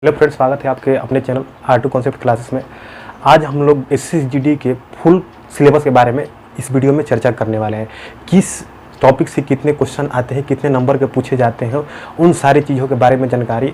Hello friends, स्वागत है आपके अपने चैनल R2 कॉन्सेप्ट क्लासेस में। आज हम लोग SSGD के फुल सिलेबस के बारे में इस वीडियो में चर्चा करने वाले हैं। किस टॉपिक से कितने क्वेश्चन आते हैं, कितने नंबर के पूछे जाते हैं, उन सारी चीज़ों के बारे में जानकारी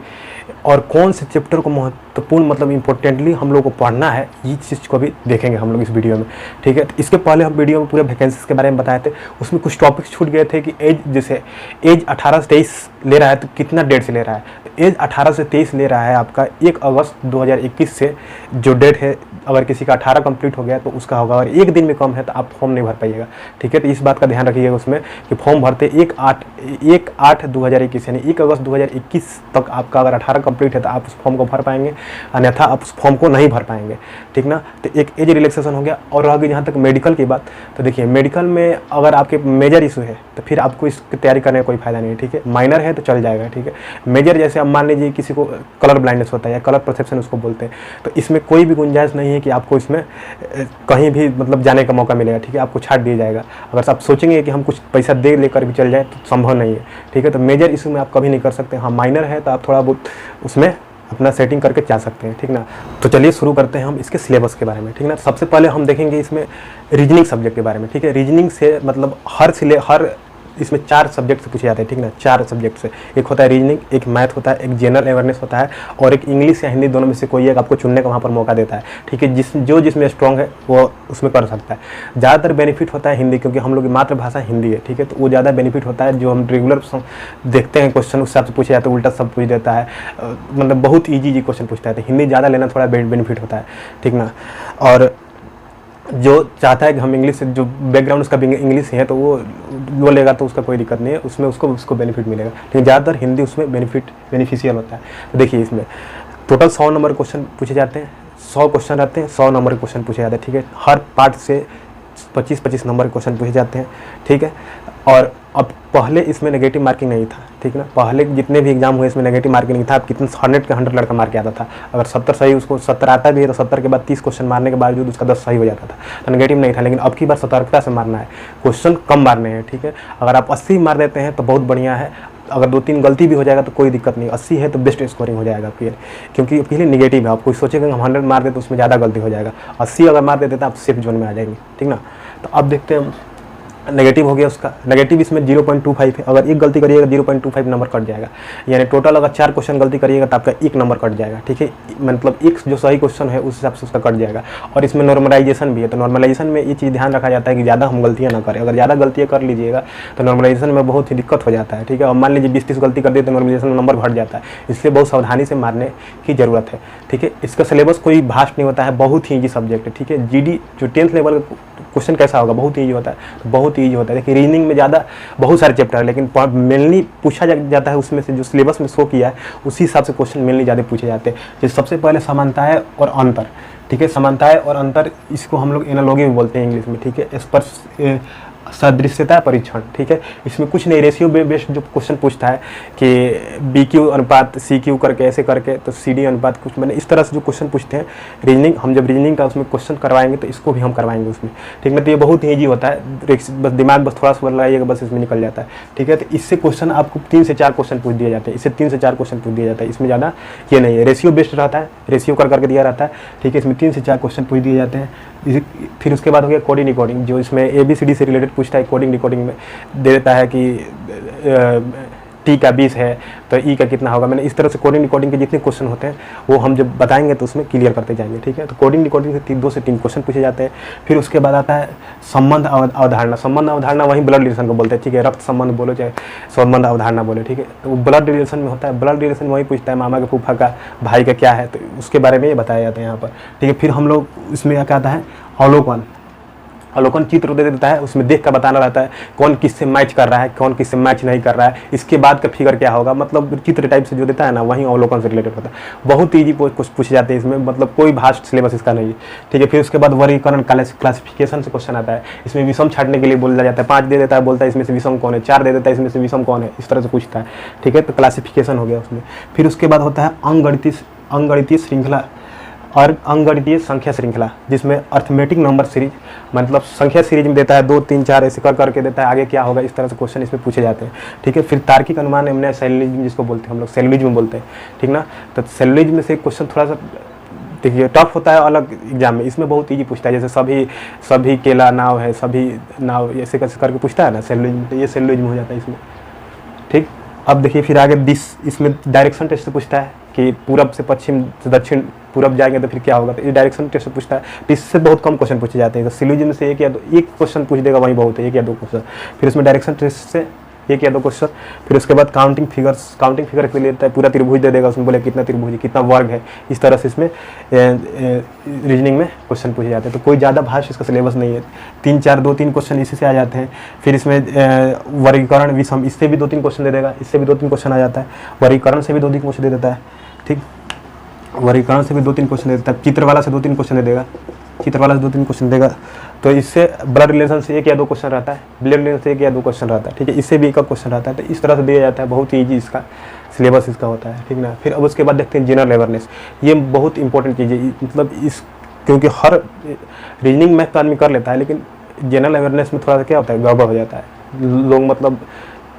और कौन से चैप्टर को महत्वपूर्ण इम्पोर्टेंटली हम लोग को पढ़ना है, ये चीज़ को भी देखेंगे हम लोग इस वीडियो में। ठीक है, तो इसके पहले हम वीडियो में पूरे वैकेंसीज के बारे में बताए थे। उसमें कुछ टॉपिक्स छूट गए थे कि एज, जैसे एज 18 से 23 ले रहा है तो कितना डेट से ले रहा है। तो एज 18 से 23 ले रहा है आपका 1 अगस्त 2021 से जो डेट है। अगर किसी का 18 कंप्लीट हो गया तो उसका होगा, और एक दिन में कम है तो आप फॉर्म नहीं भर पाइएगा। ठीक है, तो इस बात का ध्यान रखिएगा उसमें कि फॉर्म भरते 1/8/2021 यानी 1 अगस्त 2021 तक आपका अगर 18 कंप्लीट है तो आप उस फॉर्म को भर पाएंगे, अन्यथा आप उस फॉर्म को नहीं भर पाएंगे। ठीक ना, तो एक एज रिलैक्सेशन हो गया। और आगे जहाँ तक मेडिकल की बात, तो देखिए मेडिकल में अगर आपके मेजर इशू है तो फिर आपको इसकी तैयारी करने का कोई फायदा नहीं है। ठीक है, माइनर है तो चल जाएगा। ठीक है, मेजर जैसे अब मान लीजिए किसी को कलर ब्लाइंडनेस होता है या कलर परसेप्शन उसको बोलते हैं, तो इसमें कोई भी गुंजाइश नहीं है कि आपको इसमें कहीं भी जाने का मौका मिलेगा। ठीक है, आपको छाट दिया जाएगा। अगर आप सोचेंगे कि हम कुछ पैसा दे लेकर भी चल जाए तो संभव नहीं है। ठीक है, तो मेजर इशू में आप कभी नहीं कर सकते। हाँ, माइनर है तो आप थोड़ा बहुत उसमें अपना सेटिंग करके जा सकते हैं। ठीक ना, तो चलिए शुरू करते हैं हम इसके सिलेबस के बारे में। ठीक ना, सबसे पहले हम देखेंगे इसमें रीजनिंग सब्जेक्ट के बारे में। ठीक है, रीजनिंग से हर इसमें 4 सब्जेक्ट से पूछे जाते हैं। ठीक ना, 4 सब्जेक्ट से, एक होता है रीजनिंग, एक मैथ होता है, एक जनरल अवेयरनेस होता है, और एक इंग्लिश या हिंदी, दोनों में से कोई एक आपको चुनने का वहाँ पर मौका देता है। ठीक है, जिसमें स्ट्रॉन्ग है वो उसमें कर सकता है। ज़्यादातर बेनिफिट होता है हिंदी, क्योंकि हम लोग की मातृभाषा हिंदी है। ठीक है, तो वो ज़्यादा बेनिफिट होता है। जो हम रेगुलर देखते हैं क्वेश्चन उस हिसाब से पूछे जाते हैं, उल्टा सब पूछ देता है, बहुत ईजी क्वेश्चन पूछता है। तो हिंदी ज़्यादा लेना थोड़ा बेनिफिट होता है। ठीक ना, और जो चाहता है कि हम इंग्लिश से, जो बैकग्राउंड उसका इंग्लिश है तो वो लेगा तो उसका कोई दिक्कत नहीं है, उसमें उसको बेनिफिट मिलेगा। लेकिन ज़्यादातर हिंदी उसमें बेनिफिशियल होता है। तो देखिए इसमें टोटल 100 नंबर क्वेश्चन पूछे जाते हैं। 100 क्वेश्चन रहते हैं, 100 नंबर के क्वेश्चन पूछे जाते हैं। ठीक है, हर पार्ट से 25-25 नंबर के क्वेश्चन पूछे जाते हैं। ठीक है, और अब पहले इसमें नेगेटिव मार्किंग नहीं था। ठीक ना, पहले जितने भी एग्जाम हुए इसमें नेगेटिव मार्किंग नहीं था। अब कितने 100 के 100 लड़का मार के आता था। अगर 70 सही, उसको 70 आता भी है तो 70 के बाद 30 क्वेश्चन मारने के बावजूद उसका 10 सही हो जाता था, तो नेगेटिव नहीं था। लेकिन अब की बार सतर्कता से मारना है, क्वेश्चन कम मारने हैं। ठीक है, अगर आप 80 मार देते हैं तो बहुत बढ़िया है। अगर 2-3 गलती भी हो जाएगा तो कोई दिक्कत नहीं। 80 है तो बेस्ट स्कोरिंग हो जाएगा आपके लिए, क्योंकि आपके लिए नेगेटिव है। आप कोई सोचेगा हम 100 मार देते तो उसमें ज़्यादा गलती हो जाएगा। 80 अगर मार देते तो आप सेफ जोन में आ जाएंगे। ठीक ना, तो अब देखते हैं नेगेटिव हो गया उसका। नेगेटिव इसमें 0.25 है। अगर एक गलती करिएगा 0.25 नंबर कट जाएगा, यानी टोटल अगर 4 क्वेश्चन गलती करिएगा तो आपका 1 नंबर कट जाएगा। ठीक है, मतलब एक जो सही क्वेश्चन है उस हिसाब से उसका कट जाएगा। और इसमें नॉर्मलाइजेशन भी है, तो नॉर्मलाइजेशन में ये चीज़ ध्यान रखा जाता है कि ज़्यादा हम गलतियाँ ना करें। अगर ज़्यादा गलतियाँ कर लीजिएगा तो नॉर्मलाइजेशन में बहुत ही दिक्कत हो जाता है। ठीक है, और मान लीजिए 20-30 गलती कर दिए तो नॉर्मलाइजेशन में नंबर घट जाता है। इसलिए बहुत सावधानी से मारने की ज़रूरत है। ठीक है, इसका सिलेबस कोई भास्ट नहीं होता है, बहुत ही ईजी सब्जेक्ट है। ठीक है, GD जो 10th लेवल का क्वेश्चन कैसा होगा, बहुत ईजी होता है, तो बहुत ईजी होता है। देखिए रीजनिंग में ज़्यादा बहुत सारे चैप्टर है, लेकिन मेनली पूछा जाता है उसमें से जो सिलेबस में शो किया है उसी हिसाब से क्वेश्चन मेनली ज़्यादा पूछे जाते हैं। जैसे सबसे पहले समानताएं और अंतर। ठीक है, समानताएं और अंतर, इसको हम लोग एनालॉजी में बोलते हैं इंग्लिश में। ठीक है, स्पर्श सदृश्यता परीक्षण। ठीक है, इसमें कुछ नहीं, रेशियो बेस्ड जो क्वेश्चन पूछता है कि BQ अनुपात CQ करके ऐसे करके, तो CD अनुपात कुछ, मैंने इस तरह से जो क्वेश्चन पूछते हैं रीजनिंग, हम जब रीजनिंग का उसमें क्वेश्चन करवाएंगे तो इसको भी हम करवाएंगे उसमें। ठीक है, तो ये बहुत ईजी होता है, बस दिमाग बस थोड़ा सा लगाइएगा, बस इसमें निकल जाता है। ठीक है, तो इससे क्वेश्चन आपको 3 से 4 क्वेश्चन पूछ दिए जाते हैं। इससे 3 से 4 क्वेश्चन पूछ दिया जाता है, इसमें ज़्यादा ये नहीं है। रेशियो बेस्ड रहता है, रेशियो करके दिया रहता है। ठीक है, इसमें 3 से 4 क्वेश्चन पूछ दिए जाते हैं। फिर उसके बाद हो गया कोडिंग डिकोडिंग, जो इसमें ABCD से रिलेटेड पूछता है। कोडिंग डिकोडिंग में दे देता है कि T का 20 है तो E का कितना होगा। मैंने इस तरह से कोडिंग डिकोडिंग के जितने क्वेश्चन होते हैं वो हम जब बताएंगे तो उसमें क्लियर करते जाएंगे। ठीक है, तो कोडिंग डिकोडिंग से 2 से 3 क्वेश्चन पूछे जाते हैं। फिर उसके बाद आता है संबंध अवधारणा। संबंध अवधारणा वहीं ब्लड रिलेशन को बोलते हैं। ठीक है, रक्त संबंध बोलो चाहे संबंध अवधारणा बोले। ठीक है, तो वो ब्लड रिलेशन में होता है। ब्लड रिलेशन वही पूछता है मामा के फूफा का भाई का क्या है, तो उसके बारे में ये बताया जाता है यहाँ पर। ठीक है, फिर हम लोग इसमें क्या आता है, अवलोकन चित्र दे देता है, उसमें देख कर बताना रहता है कौन किससे मैच कर रहा है, कौन किससे मैच नहीं कर रहा है, इसके बाद का फिगर क्या होगा, मतलब चित्र टाइप से जो देता है ना, वहीं अवलोकन से रिलेटेड होता है। बहुत ईजी कुछ पूछे जाते हैं इसमें, मतलब कोई भास्ट सिलेबस इसका नहीं है। ठीक है, फिर उसके बाद वर्गीकरण क्लासिफिकेशन से क्वेश्चन आता है। इसमें विषम छाटने के लिए बोला जाता है, 5 दे देता है, बोलता है इसमें से विषम कौन है, 4 दे देता है, इसमें से विषम कौन है, इस तरह से पूछता है। ठीक है, तो क्लासिफिकेशन हो गया उसमें। फिर उसके बाद होता है अंकगणितीय श्रृंखला और अंकगणितीय संख्या श्रृंखला, जिसमें अर्थमेटिक नंबर सीरीज, मतलब संख्या सीरीज में देता है 2 3 4 ऐसे कर करके देता है, आगे क्या होगा इस तरह से क्वेश्चन इसमें पूछे जाते हैं। ठीक है, फिर तार्किक अनुमान एवं सैलुलिज्म जिसको बोलते हैं हम लोग, सैलुलिज्म बोलते हैं। ठीक ना, तो सैलुलिज्म में से क्वेश्चन थोड़ा सा देखिए टफ होता है अलग एग्जाम में, इसमें बहुत ईजी पूछता है, जैसे सभी केला नाव है, सभी नाव ऐसे कैसे करके पूछता है ना सैलुलिज्म, तो ये सैलुलिज्म हो जाता है इसमें। ठीक, अब देखिए फिर आगे इसमें डायरेक्शन टेस्ट से पूछता है कि पूरब से पश्चिम से दक्षिण पूरब जाएंगे तो फिर क्या होगा, तो ये डायरेक्शन टेस्ट से पूछता है। तो इससे बहुत कम क्वेश्चन पूछे जाते हैं, तो सैलुलिज्म से एक क्वेश्चन पूछ देगा वही बहुत है, 1 या 2 क्वेश्चन। फिर इसमें डायरेक्शन टेस्ट से 1 या 2 क्वेश्चन। फिर उसके बाद काउंटिंग फिगर के लिए लेता है, पूरा त्रिभुज दे देगा, उसमें बोले कितना त्रिभुज है, कितना वर्ग है, इस तरह से इसमें रीजनिंग में क्वेश्चन पूछे जाते हैं। तो कोई ज़्यादा भाष इसका सिलेबस नहीं है, 3 4 2 3 क्वेश्चन इसी से आ जाते हैं। फिर इसमें वर्गीकरण विषम, इससे भी 2 3 क्वेश्चन दे देगा, इससे भी 2 3 क्वेश्चन आ जाता है। वर्गीकरण से भी 2 3 क्वेश्चन दे देता है। ठीक, वर्गीकरण से भी 2 3 क्वेश्चन दे देता है। चित्रवाला से 2 3 क्वेश्चन दे देगा, चित्रवाला से 2 3 क्वेश्चन देगा। तो इससे ब्लड रिलेशन से 1 या 2 क्वेश्चन रहता है, ब्लड रिलेशन से 1 या 2 क्वेश्चन रहता है। ठीक है, इससे भी 1 क्वेश्चन रहता है। तो इस तरह से दिया जाता है, बहुत ही ईजी इसका सिलेबस इसका होता है। ठीक ना, फिर अब उसके बाद देखते हैं जनरल अवेयरनेस, ये बहुत इंपॉर्टेंट चीज़ है, मतलब क्योंकि हर रीजनिंग मैथ तो आदमी कर लेता है, लेकिन जनरल अवेयरनेस में थोड़ा सा क्या होता है, गड़बड़ हो जाता है। लोग मतलब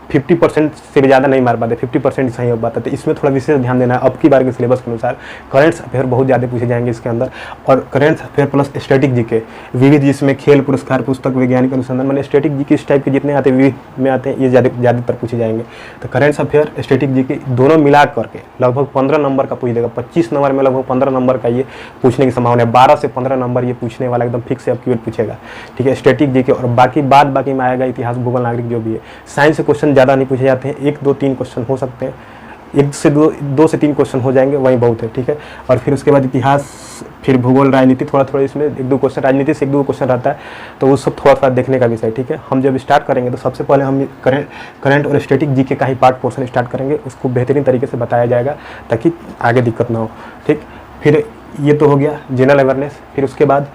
50% से भी ज़्यादा नहीं मार पाते, 50% सही हो पाता है। तो इसमें थोड़ा विशेष ध्यान देना है। अब की बार के सिलेबस के अनुसार करंट्स अफेयर बहुत ज़्यादा पूछे जाएंगे इसके अंदर, और currents affair plus static GK विविध, जिसमें खेल पुरस्कार पुस्तक वैज्ञानिक अनुसंधान, मैंने स्टैटिक जीके इस टाइप के जितने आते हैं विविध में आते हैं, ये ज़्यादातर पूछे जाएंगे। तो करंट्स अफेयर स्टैटिक जीके दोनों मिला करके लगभग 15 नंबर का पूछ देगा। 25 नंबर में लगभग 15 नंबर का ये पूछने की संभावना है। 12 से 15 नंबर ये पूछने वाला एकदम फिक्स है, अब क्यों पूछेगा। ठीक है, स्टैटिक जीके, और बाकी में आएगा इतिहास भूगोल नागरिक जो भी है। साइंस से क्वेश्चन ज़्यादा नहीं पूछे जाते हैं, 1 2 3 क्वेश्चन हो सकते हैं, 1 से 2 से 3 क्वेश्चन हो जाएंगे, वही बहुत है। ठीक है, और फिर उसके बाद इतिहास, फिर भूगोल, राजनीति, थोड़ा इसमें 1 2 क्वेश्चन, राजनीति से 1 2 क्वेश्चन रहता है, तो वो सब थोड़ा देखने का विषय। ठीक है, हम जब स्टार्ट करेंगे तो सबसे पहले हम करंट और स्टैटिक जीके का ही पार्ट पोर्शन स्टार्ट करेंगे, उसको बेहतरीन तरीके से बताया जाएगा ताकि आगे दिक्कत ना हो। ठीक, फिर ये तो हो गया जनरल अवेयरनेस। फिर उसके बाद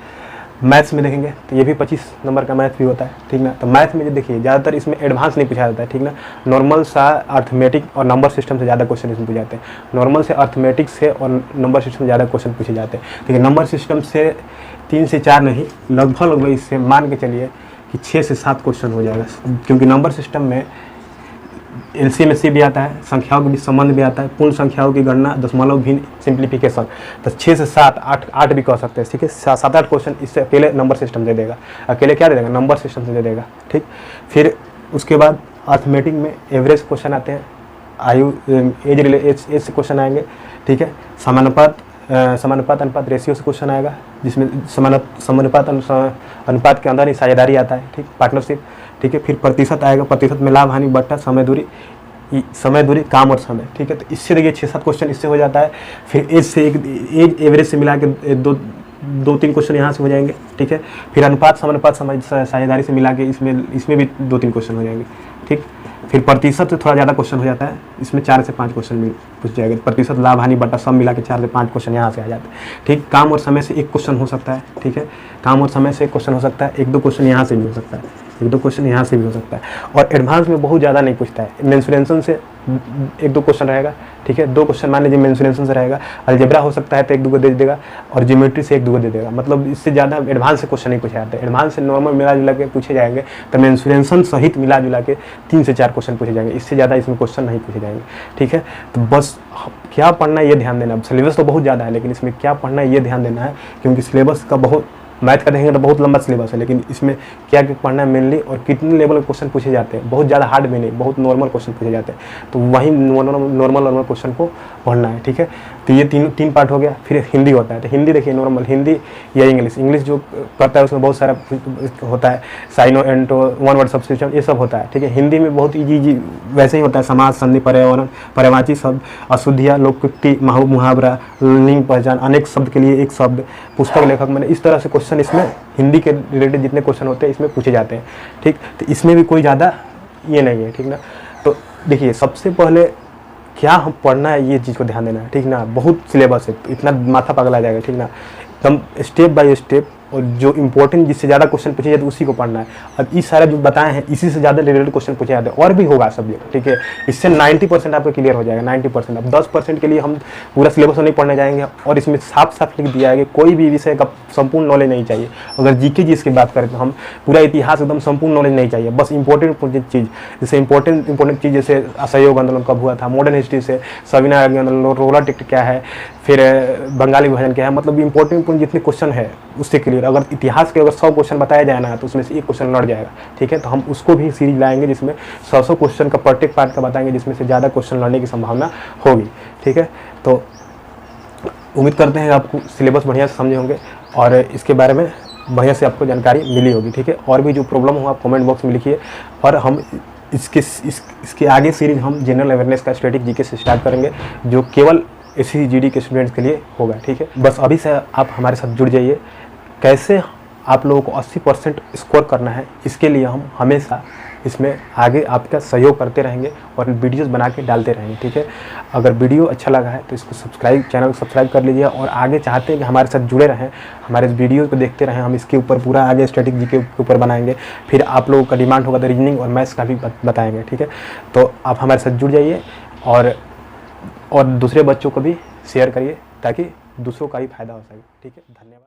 मैथ्स में देखेंगे तो ये भी 25 नंबर का मैथ भी होता है। ठीक ना, तो मैथ में जो देखिए ज़्यादातर इसमें एडवांस नहीं पूछा जाता है। ठीक ना, नॉर्मल सा अर्थमेटिक और नंबर सिस्टम से ज़्यादा क्वेश्चन इसमें पूछे जाते हैं। नॉर्मल से अर्थमेटिक से और नंबर सिस्टम से ज़्यादा क्वेश्चन पूछे जाते हैं। ठीक है, नंबर सिस्टम से 3 से 4 नहीं, लगभग इससे मान के चलिए कि 6 से 7 क्वेश्चन हो जाएगा, क्योंकि नंबर सिस्टम में एलसीएम भी आता है, संख्याओं के बीच संबंध भी आता है, पूर्ण संख्याओं की गणना, दशमलव भिन्न, सिंप्लीफिकेशन। तो 6 से 7 8 भी कह सकते हैं। ठीक है, 7-8 क्वेश्चन इससे अकेले नंबर सिस्टम दे देगा, अकेले क्या दे देगा, नंबर सिस्टम से दे देगा। ठीक, फिर उसके बाद अर्थमेटिक में एवरेज क्वेश्चन आते हैं, आयु एज से क्वेश्चन आएंगे। ठीक है, समानुपात अनुपात रेशियो से क्वेश्चन आएगा, जिसमें समानुपात अनुपात के अंदर ही साझेदारी आता है। ठीक, पार्टनरशिप। ठीक है, फिर प्रतिशत आएगा, प्रतिशत में लाभ हानि बट्टा, समय दूरी काम और समय। ठीक है, तो इससे देखिए 6-7 क्वेश्चन इससे हो जाता है। फिर एज एवरेज से मिला के 2-3 क्वेश्चन यहाँ से हो जाएंगे। ठीक है, फिर अनुपात समानुपात साझेदारी से मिला के इसमें भी 2-3 क्वेश्चन हो जाएंगे। ठीक, फिर प्रतिशत से थोड़ा ज़्यादा क्वेश्चन हो जाता है, इसमें 4 से 5 क्वेश्चन भी पूछ जाएगा। प्रतिशत लाभ हानि बट्टा सब मिला के 4 से 5 क्वेश्चन यहाँ से आ जाते हैं। ठीक, काम और समय से 1 क्वेश्चन हो सकता है। ठीक है, काम और समय से 1 क्वेश्चन हो सकता है, 1-2 क्वेश्चन यहाँ से भी हो सकता है, 1-2 क्वेश्चन यहाँ से भी हो सकता है। और एडवांस में बहुत ज़्यादा नहीं पूछता है। मेंसुरेशन से 1-2 क्वेश्चन रहेगा। ठीक है, 2 क्वेश्चन मान लीजिए मेंसुरेशन से रहेगा। अलजेब्रा हो सकता है तो 1-2 दे देगा, और ज्योमेट्री से 1-2 दे देगा। मतलब इससे ज़्यादा एडवांस से क्वेश्चन नहीं पूछे जाते। एडवांस से नॉर्मल मिला जुला के पूछे जाएंगे, तो मेंसुरेशन सहित मिला जुला के 3 से 4 क्वेश्चन पूछे जाएंगे, इससे ज़्यादा इसमें क्वेश्चन नहीं पूछे जाएंगे। ठीक है, तो बस क्या पढ़ना है ये ध्यान देना। सिलेबस तो बहुत ज़्यादा है, लेकिन इसमें क्या पढ़ना है ये ध्यान देना है, क्योंकि सिलेबस का बहुत, मैथ का देखेंगे तो बहुत लंबा सिलेबस है, लेकिन इसमें क्या क्या पढ़ना है मेनली, और कितने लेवल के क्वेश्चन पूछे जाते हैं। बहुत ज़्यादा हार्ड भी नहीं, बहुत नॉर्मल क्वेश्चन पूछे जाते हैं, तो वही नॉर्मल क्वेश्चन को पढ़ना है। ठीक है, तो ये तीन पार्ट हो गया। फिर हिंदी होता है, तो हिंदी देखिए नॉर्मल हिंदी या इंग्लिश जो करता है उसमें बहुत सारा होता है, साइनो एंटो, वन वर्ड सब्स्टिट्यूशन, ये सब होता है। ठीक है, हिंदी में बहुत ईजी वैसे ही होता है, समाज, संधि, पर्यावरण, पर्यायवाची शब्द, अशुद्धियाँ, लोकोक्ति, मुहावरा, लिंग पहचान, अनेक शब्द के लिए एक शब्द, पुस्तक लेखक, मैंने इस तरह से क्वेश्चन इसमें हिंदी के रिलेटेड जितने क्वेश्चन होते हैं इसमें पूछे जाते हैं। ठीक, तो इसमें भी कोई ज़्यादा ये नहीं है। ठीक ना, तो देखिए सबसे पहले क्या हम पढ़ना है ये चीज़ को ध्यान देना है। ठीक ना, बहुत सिलेबस है, इतना माथा पगला जाएगा। ठीक ना, हम स्टेप बाय स्टेप और जो इंपॉर्टेंट जिससे ज़्यादा क्वेश्चन पूछे जाते उसी को पढ़ना है। अब इस सारे जो बताए हैं इसी से ज़्यादा रिलेटेड क्वेश्चन पूछे जाते हैं, और भी होगा सब्जेक्ट, ठीक है। इससे 90% आपका क्लियर हो जाएगा, 90%। अब 10% के लिए हम पूरा सिलेबस नहीं पढ़ने जाएंगे, और इसमें साफ साफ लिख दिया है कि कोई भी विषय का संपूर्ण नॉलेज नहीं चाहिए। अगर जीके जी की बात करें तो हम पूरा इतिहास एकदम संपूर्ण नॉलेज नहीं चाहिए, बस इंपॉर्टेंट चीज़, जैसे इंपॉर्टेंट चीज़ जैसे असहयोग आंदोलन कब हुआ था, मॉडर्न हिस्ट्री से सविनय आंदोलन, रोलर टिकट क्या है, फिर बंगाली विभाजन क्या है, मतलब इंपॉर्टेंट जितने क्वेश्चन है उससे क्लियर। अगर इतिहास के अगर 100 क्वेश्चन बताया जाए ना तो उसमें से एक क्वेश्चन लड़ जाएगा, ठीक है। तो हम उसको भी सीरीज लाएंगे जिसमें 100 क्वेश्चन का प्रत्येक पार्ट का बताएंगे, जिसमें से ज़्यादा क्वेश्चन लड़ने की संभावना होगी, ठीक है। तो उम्मीद करते हैं आपको सिलेबस बढ़िया से समझे होंगे और इसके बारे में बढ़िया से आपको जानकारी मिली होगी, ठीक है। और भी जो प्रॉब्लम हो आप कमेंट बॉक्स में लिखिए, और हम इसके आगे सीरीज हम जनरल अवेयरनेस का स्टैटिक जीके से स्टार्ट करेंगे, जो केवल SCGD के स्टूडेंट्स के लिए होगा, ठीक है। बस अभी से आप हमारे साथ जुड़ जाइए। कैसे आप लोगों को 80% स्कोर करना है, इसके लिए हम हमेशा इसमें आगे आपका सहयोग करते रहेंगे और वीडियोस बना के डालते रहेंगे, ठीक है। अगर वीडियो अच्छा लगा है तो इसको चैनल को सब्सक्राइब कर लीजिए, और आगे चाहते हैं कि हमारे साथ जुड़े रहें, हमारे वीडियो को देखते रहें। हम इसके ऊपर पूरा आगे स्टैटिक जीके के ऊपर बनाएंगे, फिर आप लोगों का डिमांड होगा तो रीजनिंग और मैथ्स का भी बताएंगे, ठीक है। तो आप हमारे साथ जुड़ जाइए और दूसरे बच्चों को भी शेयर करिए ताकि दूसरों का भी फायदा हो सके, ठीक है। धन्यवाद।